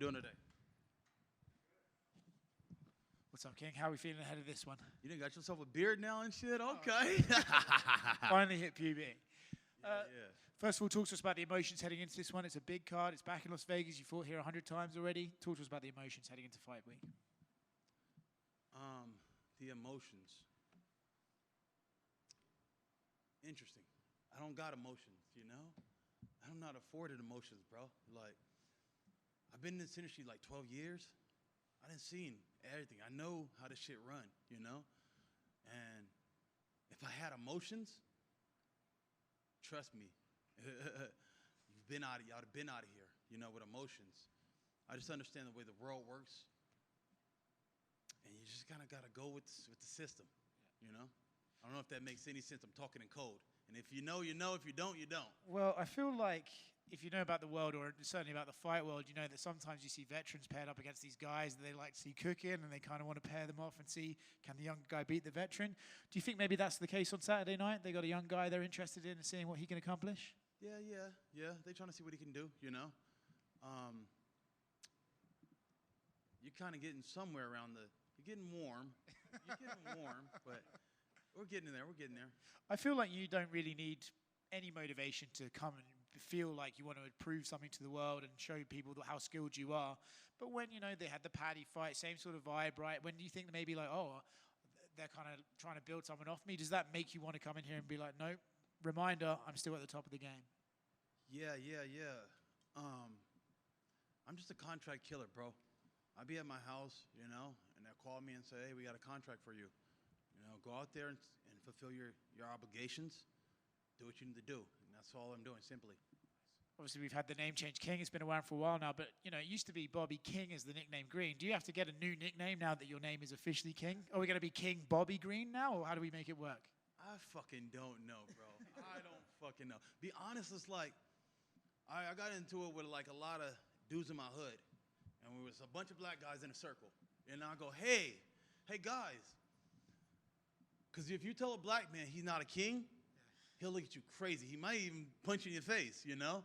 doing today? What's up, King? How are we feeling ahead of this one? You done got yourself a beard now and shit? Okay. Finally hit puberty. Yeah. First of all, talk to us about the emotions heading into this one. It's a big card. It's back in Las Vegas. You fought here 100 times already. Talk to us about the emotions heading into fight week. The emotions. Interesting. I don't got emotions, you know? I'm not afforded emotions, bro. Like, I've been in this industry like 12 years. I done seen everything. I know how this shit run, you know? And if I had emotions, trust me, y'all have been out of here, you know, with emotions. I just understand the way the world works. And you just kind of got to go with the system, you know? I don't know if that makes any sense. I'm talking in code. And if you know, you know. If you don't, you don't. Well, I feel like if you know about the world, or certainly about the fight world, you know that sometimes you see veterans paired up against these guys that they like to see cooking, and they kind of want to pair them off and see, can the young guy beat the veteran? Do you think maybe that's the case on Saturday night? They got a young guy they're interested in and seeing what he can accomplish? Yeah. They're trying to see what he can do, you know? You're kind of getting somewhere around you're getting warm. You're getting warm, but we're getting in there. We're getting there. I feel like you don't really need any motivation to come and feel like you want to prove something to the world and show people how skilled you are. But when, you know, they had the Paddy fight, same sort of vibe, right? When do you think that maybe like, oh, they're kind of trying to build someone off me? Does that make you want to come in here and be like, nope, reminder, I'm still at the top of the game? Yeah. I'm just a contract killer, bro. I'll be at my house, you know, and they'll call me and say, hey, we got a contract for you. You know, go out there and fulfill your obligations. Do what you need to do. And that's all I'm doing, simply. Obviously, we've had the name change King. It's been around for a while now, but, you know, it used to be Bobby King as the nickname Green. Do you have to get a new nickname now that your name is officially King? Are we going to be King Bobby Green now, or how do we make it work? I fucking don't know, bro. I don't fucking know. Be honest, it's like, I got into it with like a lot of dudes in my hood. And we was a bunch of black guys in a circle. And I go, hey guys. Because if you tell a black man he's not a king, he'll look at you crazy. He might even punch you in your face, you know?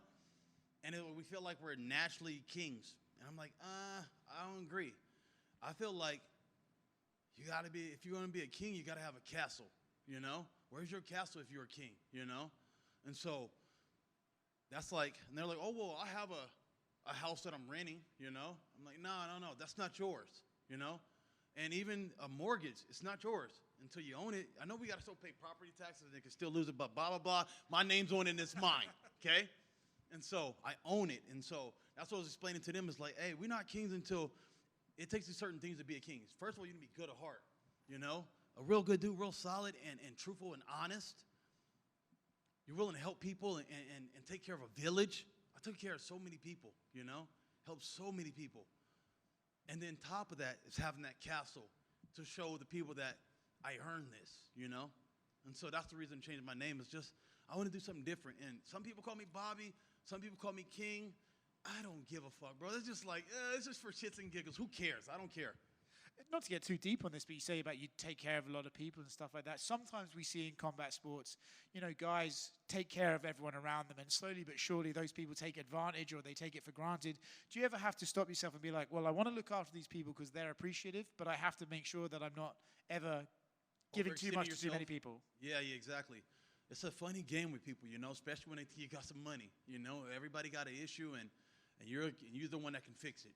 And we feel like we're naturally kings. And I'm like, I don't agree. I feel like if you're going to be a king, you got to have a castle, you know? Where's your castle if you're a king, you know? And so that's like, and they're like, oh, well, I have a house that I'm renting, you know? I'm like, no, that's not yours, you know? And even a mortgage, it's not yours until you own it. I know we got to still pay property taxes and they can still lose it, but blah, blah, blah. My name's on it and it's mine, okay? And so I own it. And so that's what I was explaining to them is like, hey, we're not kings until it takes certain things to be a king. First of all, you need to be good at heart, you know? A real good dude, real solid and truthful and honest. You're willing to help people and take care of a village. I took care of so many people, you know, helped so many people. And then top of that is having that castle to show the people that I earned this, you know. And so that's the reason I changed my name is just I want to do something different. And some people call me Bobby. Some people call me King. I don't give a fuck, bro. It's just like, it's just for shits and giggles. Who cares? I don't care. Not to get too deep on this, but you say about you take care of a lot of people and stuff like that. Sometimes we see in combat sports, you know, guys take care of everyone around them, and slowly but surely those people take advantage or they take it for granted. Do you ever have to stop yourself and be like, well, I want to look after these people because they're appreciative, but I have to make sure that I'm not ever giving too much to too many people? Yeah, exactly. It's a funny game with people, you know, especially when you got some money. You know, everybody got an issue, and you're the one that can fix it.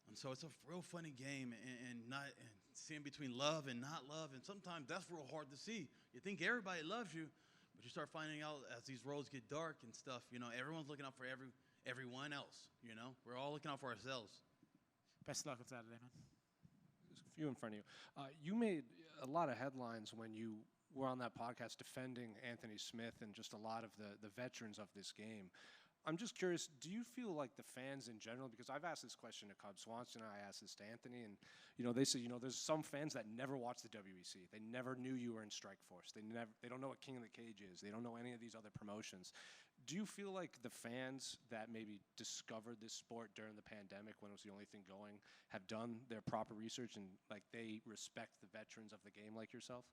And so it's a real funny game and seeing between love and not love. And sometimes that's real hard to see. You think everybody loves you, but you start finding out as these roads get dark and stuff, you know, everyone's looking out for everyone else, you know. We're all looking out for ourselves. Best of luck on Saturday, man. There's a few in front of you. You made a lot of headlines when you were on that podcast defending Anthony Smith and just a lot of the veterans of this game. I'm just curious, do you feel like the fans in general, because I've asked this question to Cub Swanson, I asked this to Anthony, and they say, there's some fans that never watched the WEC. They never knew you were in Strikeforce. They don't know what King of the Cage is. They don't know any of these other promotions. Do you feel like the fans that maybe discovered this sport during the pandemic when it was the only thing going have done their proper research and like they respect the veterans of the game like yourself?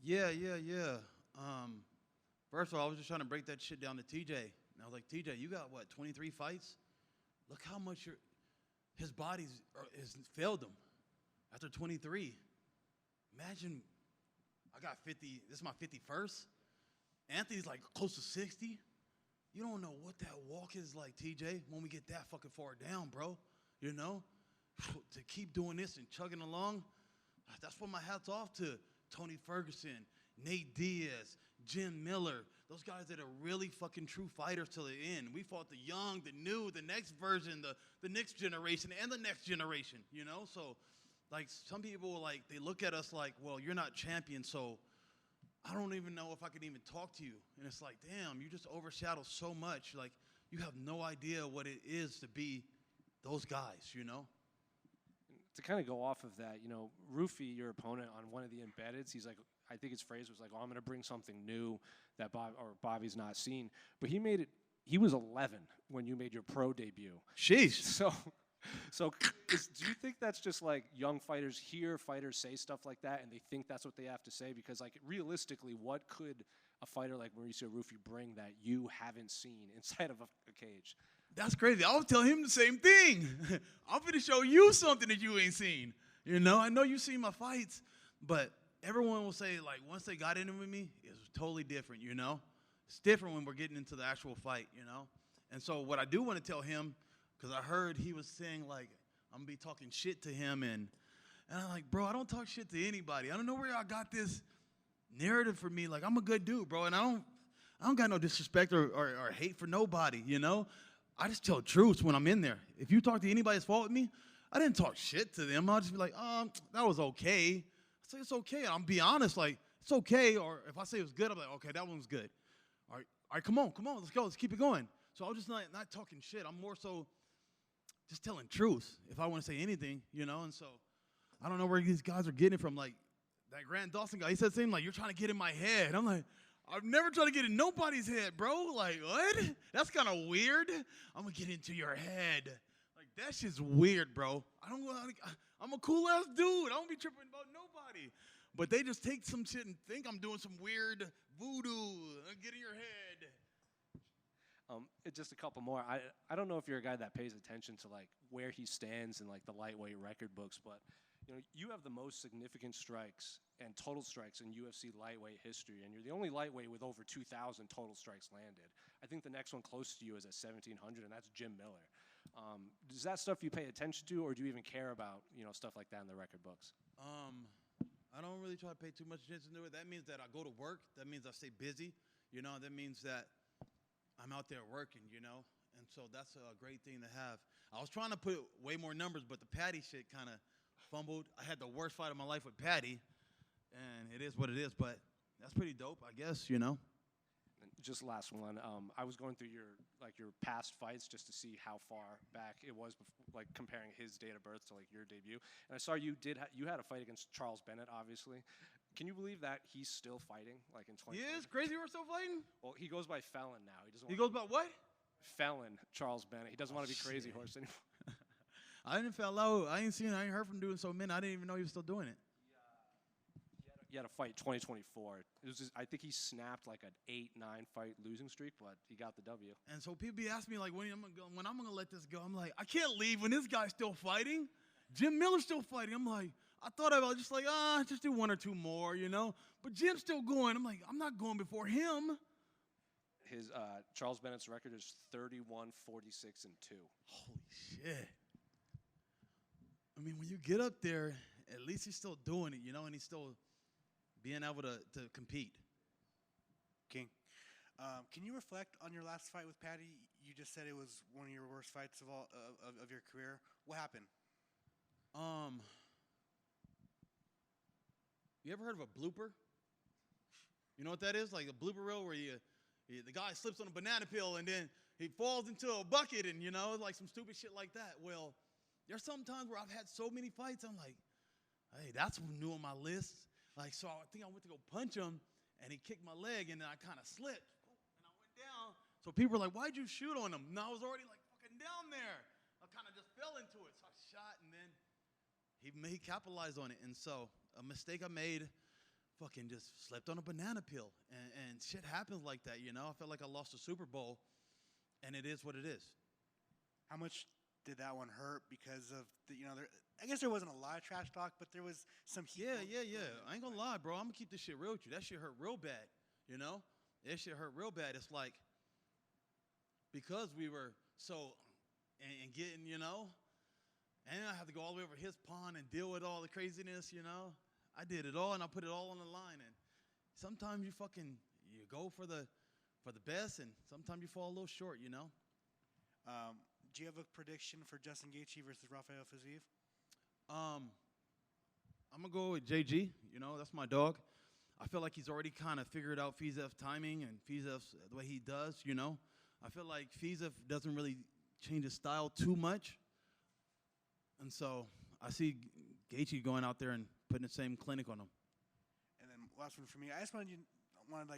Yeah. First of all, I was just trying to break that shit down to TJ. And I was like, TJ, you got, 23 fights? Look how much his body's has failed him after 23. Imagine I got 50. This is my 51st. Anthony's like close to 60. You don't know what that walk is like, TJ, when we get that fucking far down, bro. You know? To keep doing this and chugging along, that's what my hat's off to Tony Ferguson, Nate Diaz, Jim Miller, those guys that are really fucking true fighters till the end. We fought the young, the new, the next version, the next generation, and the next generation, you know? So, like, some people, like, they look at us like, well, you're not champion, so I don't even know if I can even talk to you. And it's like, damn, you just overshadow so much. Like, you have no idea what it is to be those guys, you know? To kind of go off of that, you know, Rufy, your opponent, on one of the embeddeds, he's like, I think his phrase was like, oh, I'm going to bring something new that Bobby's not seen. But he was 11 when you made your pro debut. Sheesh. So do you think that's just like young fighters hear fighters say stuff like that and they think that's what they have to say? Because, like, realistically, what could a fighter like Mauricio Rufy bring that you haven't seen inside of a cage? That's crazy. I'll tell him the same thing. I'm going to show you something that you ain't seen. You know, I know you've seen my fights, but everyone will say, like, once they got in it with me, it was totally different, you know? It's different when we're getting into the actual fight, you know? And so what I do want to tell him, because I heard he was saying, like, I'm going to be talking shit to him, and I'm like, bro, I don't talk shit to anybody. I don't know where y'all got this narrative for me. Like, I'm a good dude, bro, and I don't got no disrespect or hate for nobody, you know? I just tell truths when I'm in there. If you talk to anybody's fault with me, I didn't talk shit to them. I'll just be like, that was okay. I say it's okay. I'm be honest, like, it's okay. Or if I say it was good, I'm like, okay, that one was good. All right, come on, let's go. Let's keep it going. So I'm just not talking shit. I'm more so just telling truth if I want to say anything, you know? And so I don't know where these guys are getting it from. Like, that Grant Dawson guy, he said something like, you're trying to get in my head. I'm like, I've never tried to get in nobody's head, bro. Like, what? That's kind of weird. I'm going to get into your head. Like, that shit's weird, bro. I'm a cool-ass dude. I don't be tripping about nobody. But they just take some shit and think I'm doing some weird voodoo and get in your head. Just a couple more. I don't know if you're a guy that pays attention to, like, where he stands in, like, the lightweight record books, but you know, you have the most significant strikes and total strikes in UFC lightweight history, and you're the only lightweight with over 2,000 total strikes landed. I think the next one close to you is at 1,700, and that's Jim Miller. Is that stuff you pay attention to, or do you even care about, you know, stuff like that in the record books? I don't really try to pay too much attention to it. That means that I go to work. That means I stay busy. You know, that means that I'm out there working, you know, and so that's a great thing to have. I was trying to put way more numbers, but the Patty shit kind of fumbled. I had the worst fight of my life with Patty, and it is what it is, but that's pretty dope, I guess, you know. And just last one. I was going through your past fights just to see how far back it was, like comparing his date of birth to like your debut. And I saw you you had a fight against Charles Bennett, obviously. Can you believe that he's still fighting, like in 2020? He is? Crazy we're still fighting? Well, he goes by Felon now. He goes by what? Felon, Charles Bennett. He doesn't want to be Crazy Horse anymore. I didn't feel low. I ain't heard from him doing so many. I didn't even know he was still doing it. He had a fight 2024. It was just, I think he snapped like an 8-9 fight losing streak, but he got the W. And so people be asking me like when I'm gonna let this go. I'm like, I can't leave when this guy's still fighting. Jim Miller's still fighting. I'm like, I thought about just like, just do one or two more, you know. But Jim's still going. I'm like, I'm not going before him. His Charles Bennett's record is 31-46-2. Holy shit. I mean, when you get up there, at least he's still doing it, you know, and he's still being able to compete. King, can you reflect on your last fight with Patty? You just said it was one of your worst fights of your career. What happened? You ever heard of a blooper? You know what that is? Like a blooper reel where the guy slips on a banana peel and then he falls into a bucket and, you know, like some stupid shit like that. Well, there's some times where I've had so many fights, I'm like, hey, that's new on my list. Like, so I think I went to go punch him, and he kicked my leg, and then I kind of slipped, and I went down. So people were like, why'd you shoot on him? And I was already, like, fucking down there. I kind of just fell into it. So I shot, and then he capitalized on it. And so a mistake I made, fucking just slept on a banana peel. And shit happens like that, you know? I felt like I lost a Super Bowl, and it is what it is. How much did that one hurt because of the, I guess there wasn't a lot of trash talk, but there was some heat. Yeah. I ain't gonna lie, bro. I'm gonna keep this shit real with you. That shit hurt real bad, you know? That shit hurt real bad. It's like, because we were so, and getting, and I have to go all the way over his pond and deal with all the craziness, I did it all, and I put it all on the line. And sometimes you go for the best, and sometimes you fall a little short, Do you have a prediction for Justin Gaethje versus Rafael Fiziev? I'm gonna go with JG. That's my dog. I feel like he's already kind of figured out Fizev's timing and Fizev's the way he does. I feel like Fizev doesn't really change his style too much, and so I see Gaethje going out there and putting the same clinic on him. And then last one for me, I just wanted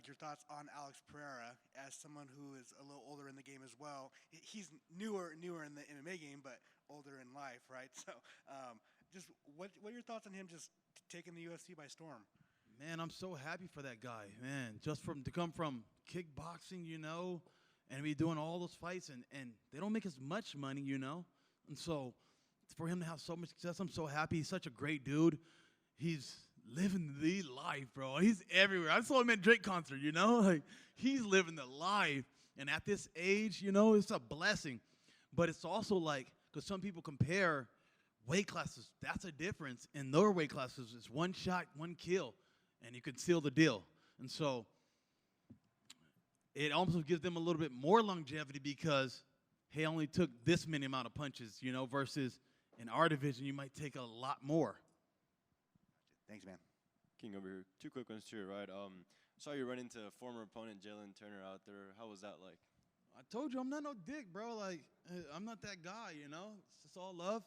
your thoughts on Alex Pereira as someone who is a little older in the game as well. He's newer in the MMA game, but older in life, right? So, just what are your thoughts on him just taking the UFC by storm? Man, I'm so happy for that guy, man. Just to come from kickboxing, and be doing all those fights, and they don't make as much money, and so for him to have so much success, I'm so happy. He's such a great dude. He's living the life, bro. He's everywhere. I saw him at Drake concert, like he's living the life. And at this age, it's a blessing. But it's also like, because some people compare weight classes, that's a difference. In lower weight classes, it's one shot, one kill, and you can seal the deal. And so it almost gives them a little bit more longevity because he only took this many amount of punches, versus in our division, you might take a lot more. Thanks, man. King over here. 2 quick ones too, right? Saw you run into former opponent Jalen Turner out there. How was that like? I told you I'm not no dick, bro. Like, I'm not that guy, It's all love,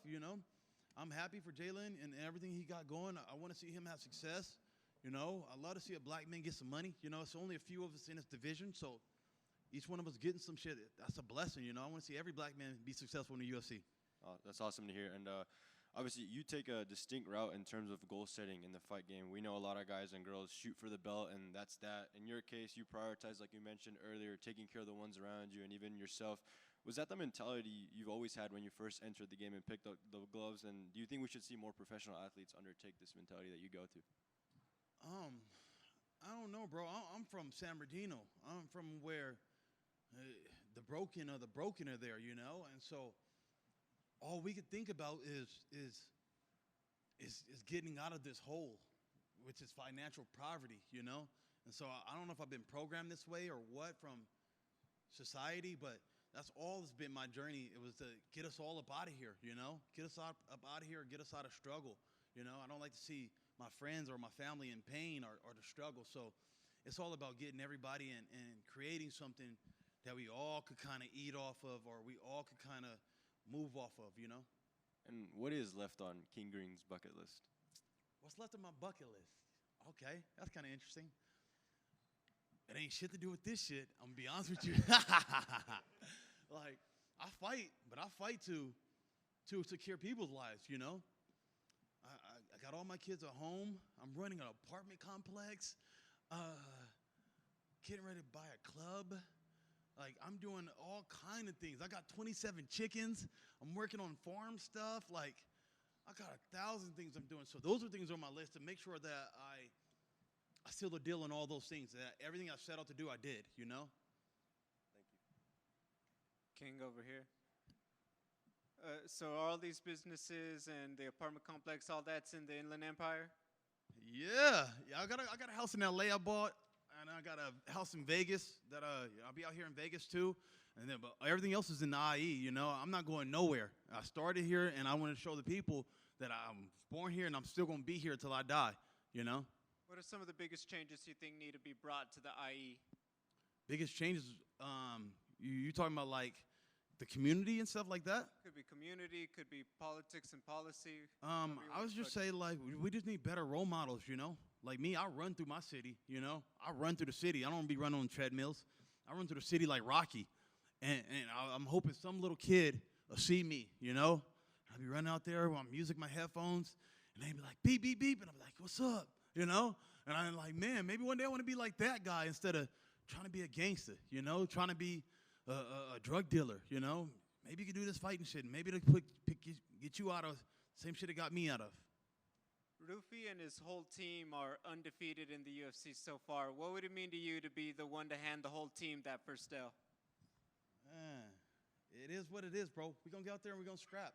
I'm happy for Jalen and everything he got going. I want to see him have success, I love to see a black man get some money. It's only a few of us in this division, so each one of us getting some shit, that's a blessing, I want to see every black man be successful in the UFC. That's awesome to hear. And obviously, you take a distinct route in terms of goal setting in the fight game. We know a lot of guys and girls shoot for the belt, and that's that. In your case, you prioritize, like you mentioned earlier, taking care of the ones around you and even yourself. Was that the mentality you've always had when you first entered the game and picked up the gloves? And do you think we should see more professional athletes undertake this mentality that you go through? I don't know, bro. I'm from San Bernardino. I'm from where the broken are there, and so all we could think about is getting out of this hole, which is financial poverty, And so I don't know if I've been programmed this way or what from society, but that's all that's been my journey. It was to get us all up out of here, Get us up out of here, get us out of struggle, I don't like to see my friends or my family in pain or the struggle. So it's all about getting everybody and creating something that we all could kind of eat off of, or we all could kind of move off of, And what is left on King Green's bucket list? What's left on my bucket list? Okay, that's kind of interesting. It ain't shit to do with this shit. I'm gonna be honest with you. Like, I fight, but I fight to secure people's lives, I got all my kids at home. I'm running an apartment complex. Getting ready to buy a club. Like, I'm doing all kind of things. I got 27 chickens. I'm working on farm stuff. Like, I got 1,000 things I'm doing. So those are things on my list to make sure that I seal the deal on all those things. That everything I set out to do, I did, Thank you. King over here. So all these businesses and the apartment complex, all that's in the Inland Empire? Yeah. I got a house in LA I bought, and I got a house in Vegas that I'll be out here in Vegas too. And then, but everything else is in the IE. I'm not going nowhere. I started here, and I want to show the people that I'm born here, and I'm still going to be here until I die. What are some of the biggest changes you think need to be brought to the IE? Biggest changes. You talking about like the community and stuff like that? Could be community, could be politics and policy. I was just saying, like, we just need better role models, Like me, I run through my city, I run through the city. I don't be running on treadmills. I run through the city like Rocky. And I'm hoping some little kid will see me, I'll be running out there with my music, my headphones, and they be like, beep, beep, beep. And I'm like, what's up, And I'm like, man, maybe one day I want to be like that guy instead of trying to be a gangster, trying to be a drug dealer, maybe you can do this fighting shit. Maybe it'll get you out of same shit it got me out of. Rufy and his whole team are undefeated in the UFC so far. What would it mean to you to be the one to hand the whole team that first L? It is what it is, bro. We're going to get out there and we're going to scrap.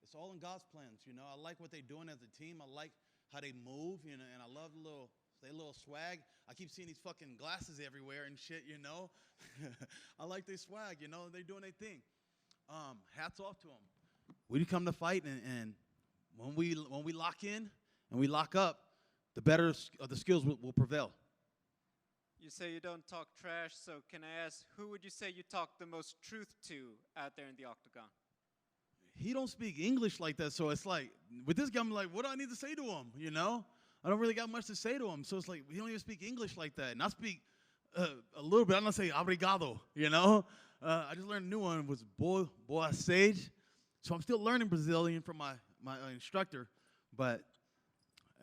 It's all in God's plans, you know. I like what they're doing as a team. I like how they move, you know, and I love their little swag. I keep seeing these fucking glasses everywhere and shit, you know. I like their swag, you know. They're doing their thing. Hats off to them. We come to fight, and when we lock in and we lock up, the better of the skills will prevail. You say you don't talk trash, so can I ask, who would you say you talk the most truth to out there in the octagon? He don't speak English like that, so it's like, with this guy, I'm like, what do I need to say to him, you know? I don't really got much to say to him, so it's like, he don't even speak English like that. And I speak a little bit. I don't say obrigado, you know? I just learned a new one, was boa sage. So I'm still learning Brazilian from my instructor, but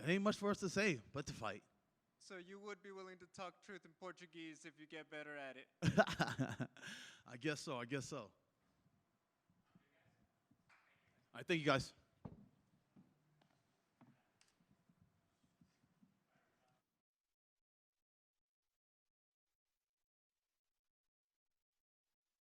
it ain't much for us to say but to fight. So you would be willing to talk truth in Portuguese if you get better at it? I guess so. All right, thank you, guys.